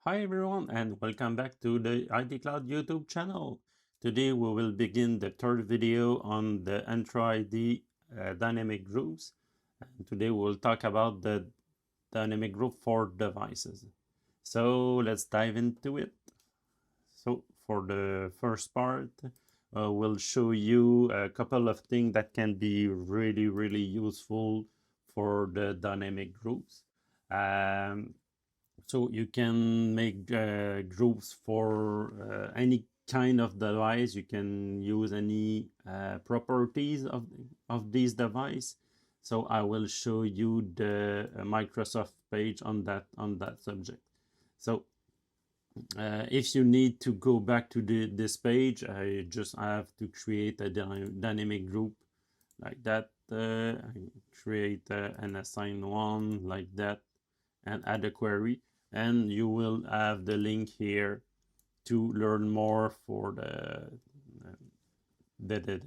Hi everyone and welcome back to the IT Cloud YouTube channel. Today we will begin the third video on the Entra ID dynamic groups. And today we will talk about the dynamic group for devices. So let's dive into it. So for the first part, we'll show you a couple of things that can be really useful for the dynamic groups. Um, so you can make groups for any kind of device. You can use any properties of this device. So I will show you the Microsoft page on that subject. So if you need to go back to this page, I just have to create a dynamic group like that. I create and assign one like that and add a query, and you will have the link here to learn more for the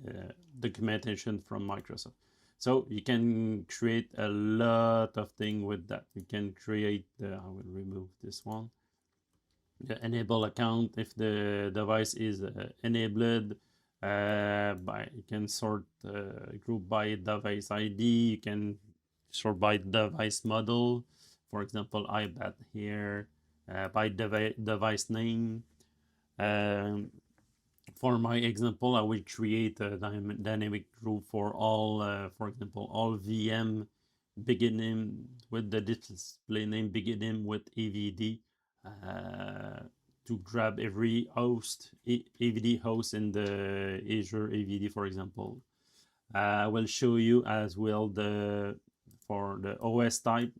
documentation from Microsoft. So you can create a lot of things with that. You can create I will remove this one, the enable account if the device is enabled. You can sort group by device ID. You can sort by device model, for example iPad here, by device name. For my example, I will create a dynamic group for all, for example, all VM beginning with the display name beginning with AVD, to grab every host, AVD host in the Azure AVD, for example. I will show you as well for the OS type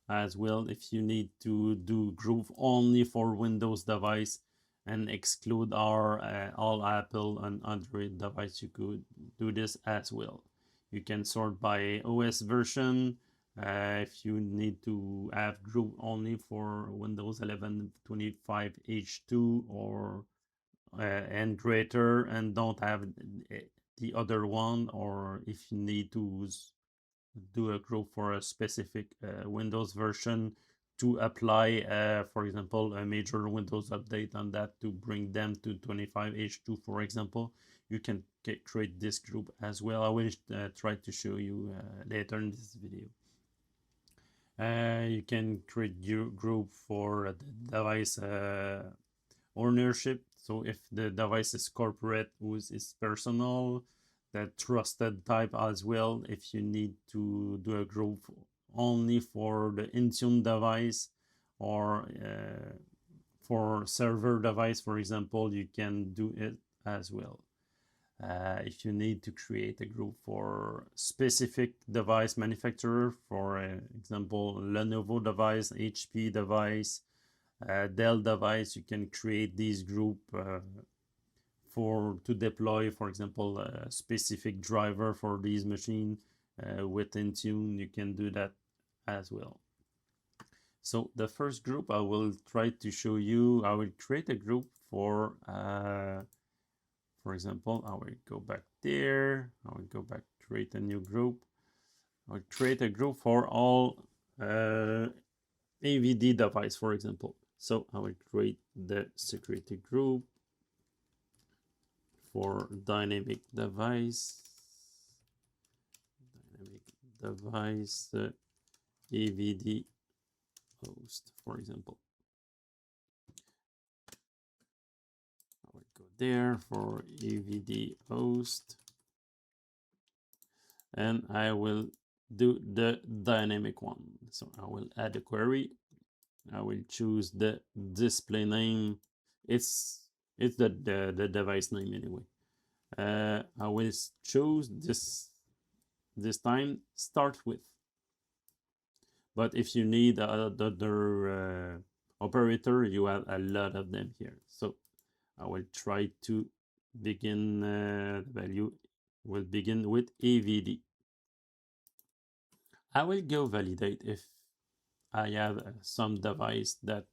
as well. If you need to do group only for Windows device and exclude all Apple and Android device, you could do this as well. You can sort by OS version. If you need to have group only for Windows 11 25H2 or and greater, and don't have the other one, or if you need to do a group for a specific Windows version to apply, for example, a major Windows update on that to bring them to 25H2, for example, you can create this group as well. I will try to show you later in this video. You can create your group for the device ownership. So if the device is corporate, whose is personal, the trusted type as well. If you need to do a group only for the Intune device or for server device, for example, you can do it as well. If you need to create a group for specific device manufacturer, for example, Lenovo device, HP device, Dell device, you can create these group to deploy, for example, a specific driver for these machine with Intune. You can do that as well. So the first group I will try to show you, I will create a group for example, I will go back there. I will go back, create a new group. I will create a group for all AVD device, for example. So I will create the security group for dynamic device AVD host, for example. I will go there for AVD host, and I will do the dynamic one. So I will add a query. I will choose the display name. It's the device name anyway. I will choose this time start with. But if you need other operator, you have a lot of them here. So I will try to begin, the value will begin with AVD. I will go validate if I have some device that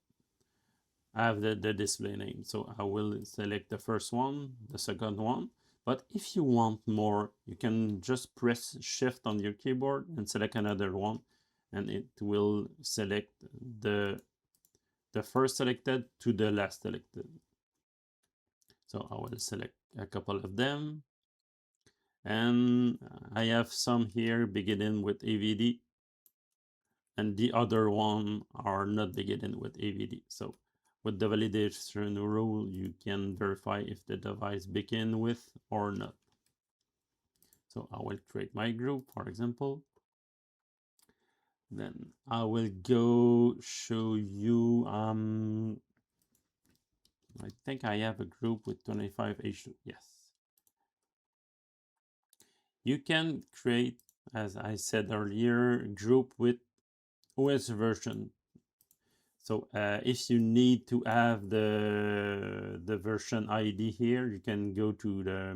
have the display name. So I will select the first one, the second one. But if you want more, you can just press Shift on your keyboard and select another one, and it will select the the first selected to the last selected. So I will select a couple of them, and I have some here beginning with AVD, and the other one are not beginning with AVD. So with the validation rule, you can verify if the device begin with or not. So I will create my group, for example. Then I will go show you, I think I have a group with 25H2, yes. You can create, as I said earlier, group with OS version. So if you need to have the version ID here, you can go to the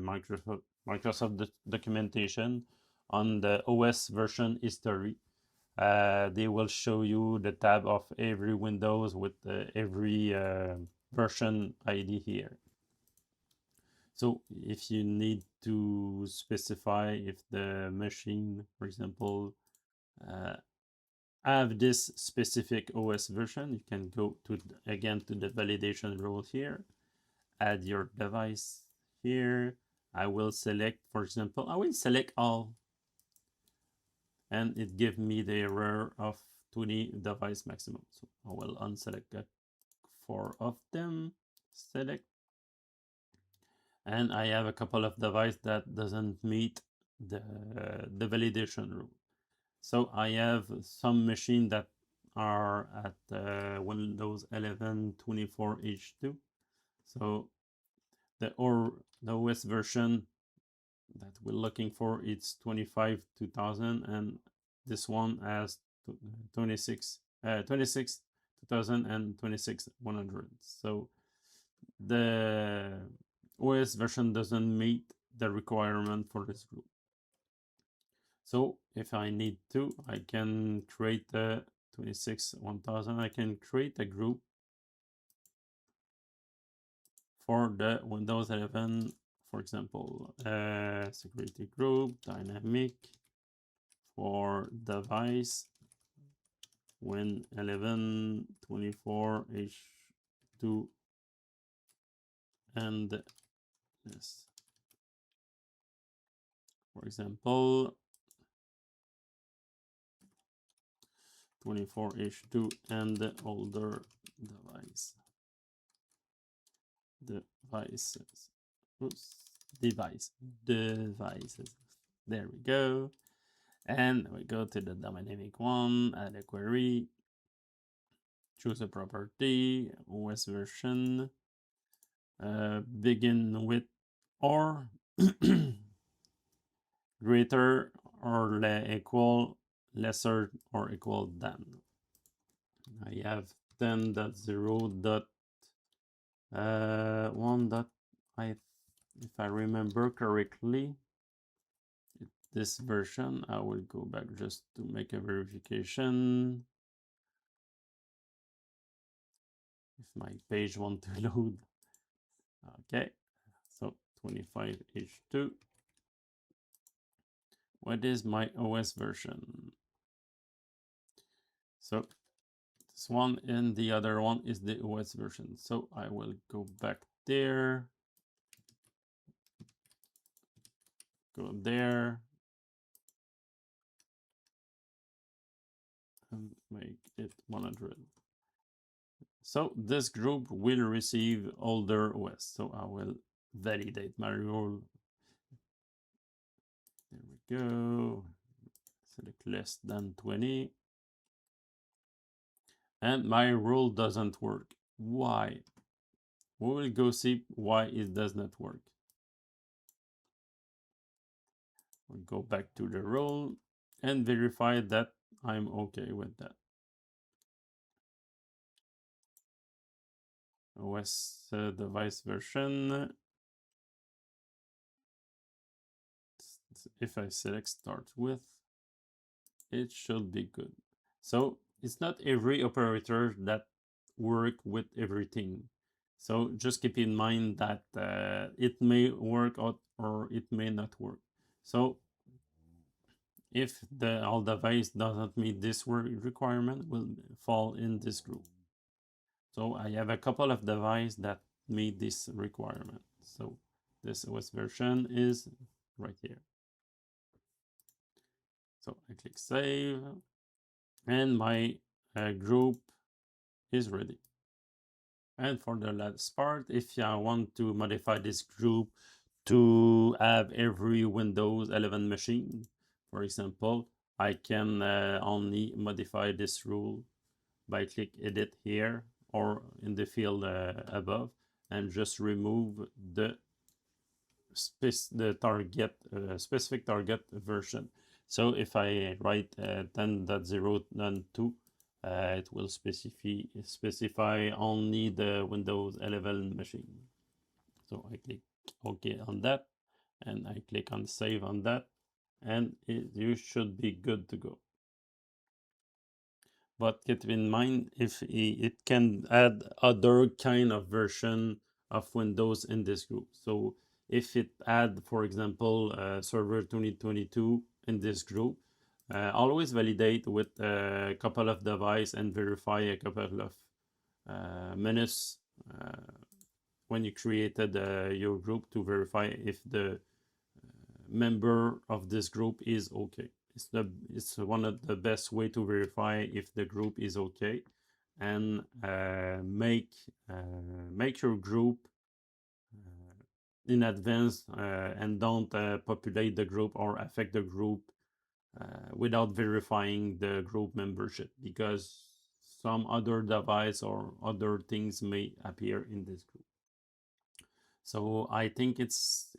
Microsoft documentation on the OS version history. They will show you the tab of every Windows with every version ID here. So if you need to specify if the machine, for example, have this specific OS version, you can go to again to the validation rule here, add your device here. I will select, for example, I will select all, and it gives me the error of 20 device maximum. So I will unselect 4 of them, select, and I have a couple of devices that doesn't meet the validation rule. So I have some machine that are at Windows 11 24H2. So the OS version that we're looking for, it's 25 2000, and this one has 26 2000 and 26 100. So the OS version doesn't meet the requirement for this group. So if I need to, I can create a 26 1000. I can create a group for the Windows 11, for example, security group, dynamic for device Win 11 24H2 and yes, for example, 24H2 and the older devices. Oops, devices. There we go. And we go to the dynamic one, add a query, choose a property, OS version, begin with or greater or equal, lesser or equal than. I have 10.0.1 dot if I remember correctly, this version. I will go back just to make a verification if my page want to load. Okay, so 25H2. What is my OS version? So this one and the other one is the OS version. So I will go back there, go there, and make it 100. So this group will receive older OS. So I will validate my rule. There we go. Select less than 20. And my rule doesn't work. Why? We will go see why it does not work. We'll go back to the rule and verify that I'm okay with that. OS device version. If I select start with, it should be good. So it's not every operator that work with everything. So just keep in mind that it may work out or it may not work. So if the all device doesn't meet this requirement, will fall in this group. So I have a couple of devices that meet this requirement. So this OS version is right here. So I click save, and my group is ready. And for the last part, if I want to modify this group to have every Windows 11 machine, for example, I can only modify this rule by click edit here or in the field above, and just remove the target specific target version. So if I write 10.0.2, it will specify only the Windows 11 machine. So I click OK on that, and I click on save on that, and you should be good to go. But keep in mind, if it can add other kind of version of Windows in this group. So if it add, for example, Server 2022 in this group, always validate with a couple of devices and verify a couple of minutes when you created your group to verify if the member of this group is okay. It's one of the best way to verify if the group is okay, and make your group in advance, and don't populate the group or affect the group without verifying the group membership, because some other device or other things may appear in this group. So I think it's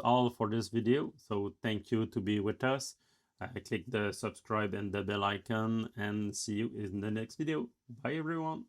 all for this video. So thank you to be with us. Click the subscribe and the bell icon, and see you in the next video. Bye everyone.